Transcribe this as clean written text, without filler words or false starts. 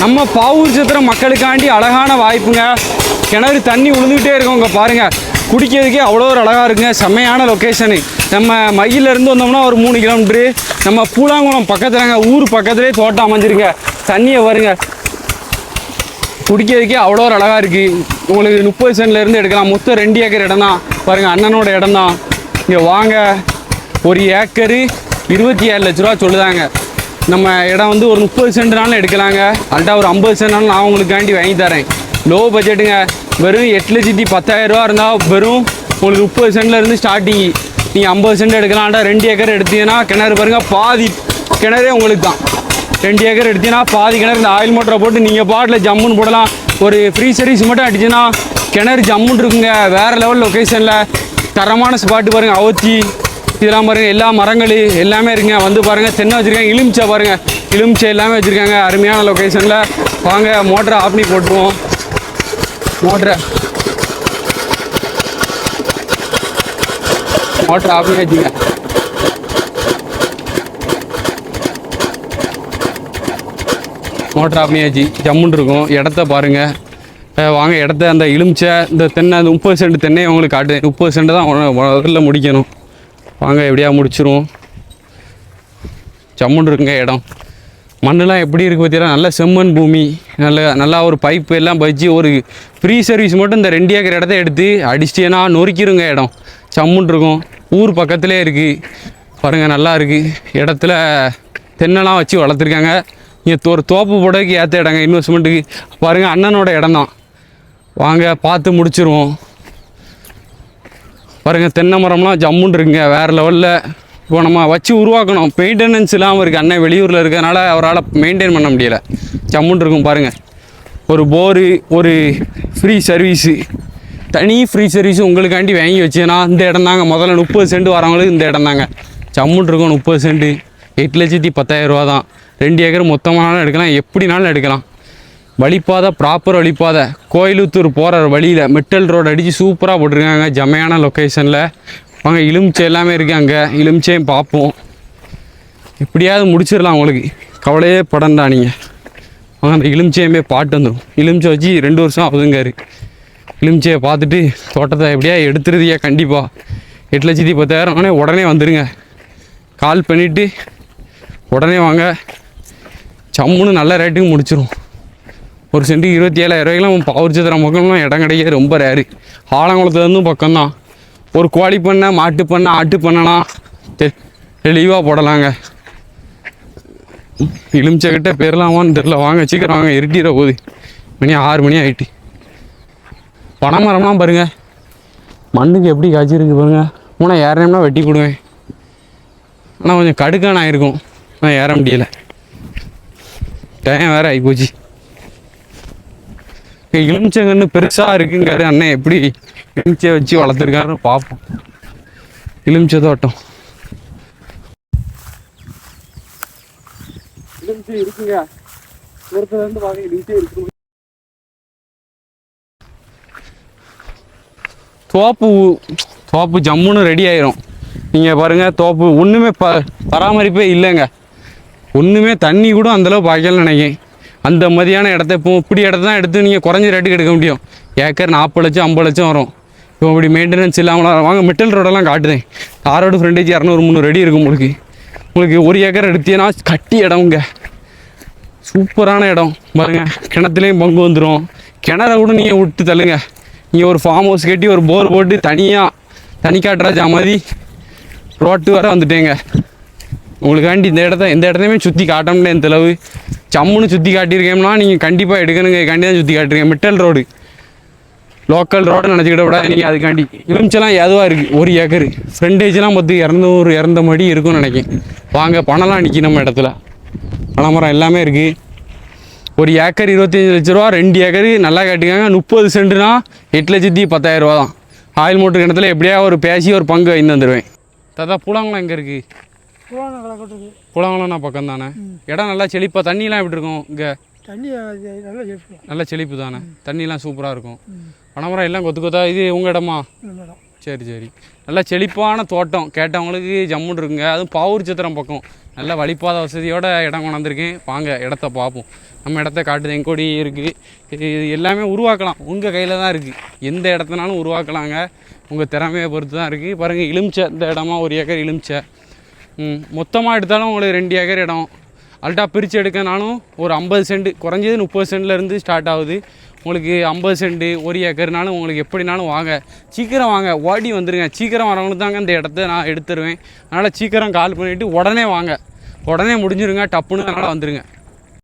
நம்ம பாவூர் சத்திரம் மக்களுக்காண்டி அழகான வாய்ப்புங்க. கிணறு தண்ணி விழுந்துக்கிட்டே இருக்கும். இங்கே பாருங்கள், குடிக்கிறதுக்கே அவ்வளோ ஒரு அழகாக இருக்குங்க. செம்மையான லொக்கேஷனு. நம்ம மயிலேருந்து வந்தோம்னா ஒரு 3 கிலோமீட்ரு. நம்ம பூலாங்குளம் பக்கத்துலங்க, ஊர் பக்கத்துலேயே தோட்டம் அமைஞ்சிருங்க. தண்ணியை வருங்க, குடிக்கிறதுக்கே அவ்வளோ ஒரு அழகாக இருக்குது. உங்களுக்கு 30 சென்ட்லேருந்து எடுக்கலாம். மொத்தம் 2 ஏக்கர் இடம் தான் பாருங்கள், அண்ணனோட இடம் தான். இங்கே வாங்க, 1 ஏக்கரு 27 லட்ச ரூபா சொல்லுதாங்க. நம்ம இடம் வந்து ஒரு 30 சென்ட்னாலும் எடுக்கலாங்க. அல்ட்டா ஒரு 50 சென்ட்னாலும் நான் உங்களுக்காண்டி வாங்கி தரேன். லோ பட்ஜெட்டுங்க. வெறும் 8,10,000 ரூபா இருந்தால் வெறும் உங்களுக்கு 30 சென்ட்லேருந்து ஸ்டார்டிங்கு. நீங்கள் 50 சென்ட் எடுக்கலாம். அல்ட்டா 2 ஏக்கர் எடுத்தீங்கன்னா கிணறு பாருங்கள், பாதி கிணறே உங்களுக்கு தான். 2 ஏக்கர் எடுத்தீங்கன்னா பாதி கிணறு இந்த ஆயில் மோட்டரை போட்டு நீங்கள் பாட்டில் ஜம்முன்னு போடலாம். ஒரு ஃப்ரீ சர்வீஸ் மட்டும் அடிச்சுன்னா கிணறு ஜம்முன்னு இருக்குங்க. வேறு லெவல் லொக்கேஷனில் தரமான ஸ்பாட்டு பாருங்கள். அவத்தி இதெல்லாம் பாருங்கள், எல்லா மரங்கள் எல்லாமே இருக்குங்க. வந்து பாருங்கள், தென்னை வச்சுருக்காங்க, இலுமிச்சை பாருங்கள், இலுமிச்சை எல்லாமே வச்சுருக்காங்க. அருமையான லொக்கேஷனில். வாங்க, மோட்டரை ஆஃப் பண்ணி போட்டுருவோம். மோட்டரை ஆஃப் பண்ணி வச்சுங்க. மோட்டர் ஆஃப் பண்ணியாச்சு. ஜம்முன்னு இருக்கும். இடத்த பாருங்கள். வாங்க, இடத்த அந்த இலுமிச்சை இந்த தென்னை, அந்த 30 சென்ட் தென்னையை உங்களுக்கு காட்டுது. 30 சென்ட் தான் முதல்ல முடிக்கணும். வாங்க, எப்படியா முடிச்சிருவோம். ஜம்முன்னு இருக்குங்க இடம். மண்ணெலாம் எப்படி இருக்குது பார்த்தீங்கன்னா, நல்ல செம்மண் பூமி. நல்லா ஒரு பைப்பு எல்லாம் வச்சு ஒரு ஃப்ரீ சர்வீஸ் மட்டும் இந்த 2 ஏக்கர் இடத்த எடுத்து அடிச்சிட்டேன்னா நொறுக்கிருங்க இடம். ஜம்முன்னு இருக்கும். ஊர் பக்கத்துலேயே இருக்குது பாருங்கள், நல்லா இருக்குது. இடத்துல தென்னைலாம் வச்சு வளர்த்துருக்காங்க. இங்கே ஒரு தோப்பு போடக்கு ஏற்ற இடங்க, இன்வெஸ்ட்மெண்ட்டுக்கு. பாருங்கள், அண்ணனோட இடம் தான். வாங்க, பார்த்து முடிச்சிருவோம். பாருங்கள், தென்னை மரம்லாம் ஜம்முன்னு இருக்குங்க. வேறு லெவலில். இப்போ நம்ம வச்சு உருவாக்கணும். மெயின்டெனன்ஸ் இல்லாமல் இருக்குது. அண்ணன் வெளியூரில் இருக்கிறதுனால அவரால் மெயின்டைன் பண்ண முடியலை. ஜம்முன்னு இருக்கும் பாருங்கள். ஒரு போரு, ஒரு ஃப்ரீ சர்வீஸு, தனி ஃப்ரீ சர்வீஸு உங்களுக்காண்டி வாங்கி வச்சேன்னா இந்த இடம் தாங்க. முதல்ல 30 சென்ட் வரவங்களுக்கு இந்த இடம் தாங்க. ஜம்முன்னு இருக்கும். 30 சென்ட்டு 8,10,000 ரூபா தான். 2 ஏக்கர் மொத்தமானாலும் எடுக்கலாம், எப்படினாலும் எடுக்கலாம். வழிப்பாதை, ப்ராப்பர் வழிப்பாதை. கோயிலுத்தூர் போகிற வழியில் மெட்டல் ரோடு அடித்து சூப்பராக போட்டிருக்காங்க. ஜமையான லொக்கேஷனில். வாங்க, இலுமிச்சை எல்லாமே இருக்குது. அங்கே இலுமிச்சையும் பார்ப்போம். எப்படியாவது முடிச்சிடலாம். உங்களுக்கு கவலையே படண்டா நீங்கள். வாங்க, அந்த இலுமிச்சையுமே பாட்டு வந்துடும். இலுமிச்சை வச்சு 2 வருஷம் ஆகுதுங்காரு. இலுமிச்சையை பார்த்துட்டு தோட்டத்தை எப்படியா எடுத்துருதியா. கண்டிப்பாக 8,10,000 ஆனால் உடனே வந்துடுங்க. கால் பண்ணிவிட்டு உடனே வாங்க. சம்முன்னு நல்ல ரேட்டுக்கு முடிச்சிடும். ஒரு சென்ட்டுக்கு 27,000 ரூபாய்க்குலாம் பாவூர் சத்திரம் பக்கம்லாம் இடம் கிடைக்க ரொம்ப ரேரு. ஆலங்குளத்துலேருந்தும் பக்கம்தான். ஒரு கோழி பண்ணை, மாட்டு பண்ணை, ஆட்டு பண்ணனா தெளிவாக போடலாங்க. இலுமிச்சை கிட்ட பேரலாமான்னு தெரில. வாங்க, சீக்கிரம் வாங்க, இருட்டிட போகுது. மணி 6 மணி ஆகிட்டு. பனை மரம்லாம் பாருங்கள், மண்ணுக்கு எப்படி காய்ச்சிருக்கு பாருங்கள். ஆனால் ஏறினோம்னா வெட்டி கொடுவேன். ஆனால் கொஞ்சம் கடுக்கான ஆகிருக்கும். ஆனால் ஏற முடியலை. டைம் வேறு ஆகிப்போச்சு. இலுமிச்சங்கன்னு பெருசாக இருக்குங்காரு அண்ணன். எப்படி இலுமிச்சை வச்சு வளர்த்துருக்காருன்னு பார்ப்போம். இலுமிச்சை தோட்டம் இலுமிச்சை இருக்குங்க. ஒருத்தர் பார்க்க இலுமிச்சை இருக்கு. தோப்பு ஜம்முன்னு ரெடி ஆயிரும். நீங்கள் பாருங்கள், தோப்பு ஒன்றுமே பராமரிப்பே இல்லைங்க. ஒன்றுமே தண்ணி கூட அந்தளவு பாய்க்கலன்னு நினைக்கிறேன். அந்த மாதிரியான இடத்த இப்போ இப்படி இடத்த தான் எடுத்து நீங்கள் குறைஞ்ச ரேட்டுக்கு எடுக்க முடியும். ஏக்கர் 40 லட்சம் 50 லட்சம் வரும். இப்போ இப்படி மெயின்டெனன்ஸ் இல்லாமல். வாங்க, மெட்டல் ரோடெல்லாம் காட்டுதேன். தாரோடு ஃப்ரெண்டேஜ் 200-300 அடி இருக்கும். உங்களுக்கு 1 ஏக்கர் எடுத்தீங்கன்னா கட்டி இடம்ங்க. சூப்பரான இடம் பாருங்கள். கிணத்துலேயும் பங்கு வந்துடும். கிணற கூட நீங்கள் விட்டு தள்ளுங்க. நீங்கள் ஒரு ஃபார்ம் ஹவுஸ் கட்டி ஒரு போர் போட்டு தனி காட்டுறாஜா மாதிரி ரோட்டு வர வந்துட்டேங்க. உங்களுக்காண்டி எந்த இடத்தையுமே சுற்றி காட்டோம்னு இந்த அளவு சம்முன்னு சுற்றி காட்டியிருக்கேன்னா நீங்கள் கண்டிப்பாக எடுக்கணுங்க. காண்டி தான் சுற்றி காட்டுறீங்க. மெட்டல் ரோடு, லோக்கல் ரோடு நினச்சிக்கிட்ட விட நீங்கள் அதுக்காண்டி. இலுமிச்செல்லாம் எதுவாக இருக்குது. 1 ஏக்கர் ஃப்ரெண்டேஜெலாம் பார்த்து 200 அடி இருக்குன்னு நினைக்கிறேன். வாங்க, பணம்லாம் நிற்கி நம்ம இடத்துல. பனைமரம் எல்லாமே இருக்குது. 1 ஏக்கர் 25 லட்ச ரூபா. 2 ஏக்கர் நல்லா கேட்டுக்காங்க. 30 சென்ட்டுனா 8,10,000 ரூபா தான். ஆயில் மோட்டர் கிணத்துல எப்படியா ஒரு பேசி ஒரு பங்கு வாங்கி வந்துடுவேன். தாத்தா, பூலாங்குளம் எங்கே இருக்குது? பூலாங்குளம்னா பக்கம் தானே. இடம் நல்லா செழிப்பாக. தண்ணியெலாம் எப்படி இருக்கும் இங்கே? தண்ணி நல்ல செழிப்பு தானே. தண்ணியெலாம் சூப்பராக இருக்கும். பனைமரம் எல்லாம் கொத்தா. இது உங்கள் இடமா? சரி. நல்லா செழிப்பான தோட்டம். கேட்டவங்களுக்கு ஜம்முன்னு இருக்குங்க. அதுவும் பாவூர் சத்திரம் பக்கம் நல்ல வழிப்பாத வசதியோட இடம் கொண்டாந்துருக்கேன். வாங்க, இடத்த பார்ப்போம். நம்ம இடத்த காட்டுது, எங்கொடி இருக்குது. இது எல்லாமே உருவாக்கலாம், உங்கள் கையில் தான் இருக்குது. எந்த இடத்துனாலும் உருவாக்கலாங்க, உங்கள் திறமையை பொறுத்து தான் இருக்குது. பாருங்கள், எலுமிச்சை இந்த இடமா 1 ஏக்கர் எலுமிச்சை. மொத்தமாக எடுத்தாலும் உங்களுக்கு 2 ஏக்கர் இடம். அல்ட்டா பிரித்து எடுக்கனாலும் ஒரு 50 சென்ட், குறைஞ்சது 30 சென்ட்லேருந்து ஸ்டார்ட் ஆகுது. உங்களுக்கு 50 சென்ட் 1 ஏக்கர்னாலும் உங்களுக்கு எப்படினாலும் வாங்க, சீக்கிரம் வாங்க, ஓடி வந்துடுங்க. சீக்கிரம் வரவங்களுக்கு தாங்க இந்த இடத்த நான் எடுத்துருவேன். அதனால் சீக்கிரம் கால் பண்ணிவிட்டு உடனே வாங்க, உடனே முடிஞ்சிருங்க, டப்புன்னு அதனால் வந்துடுங்க.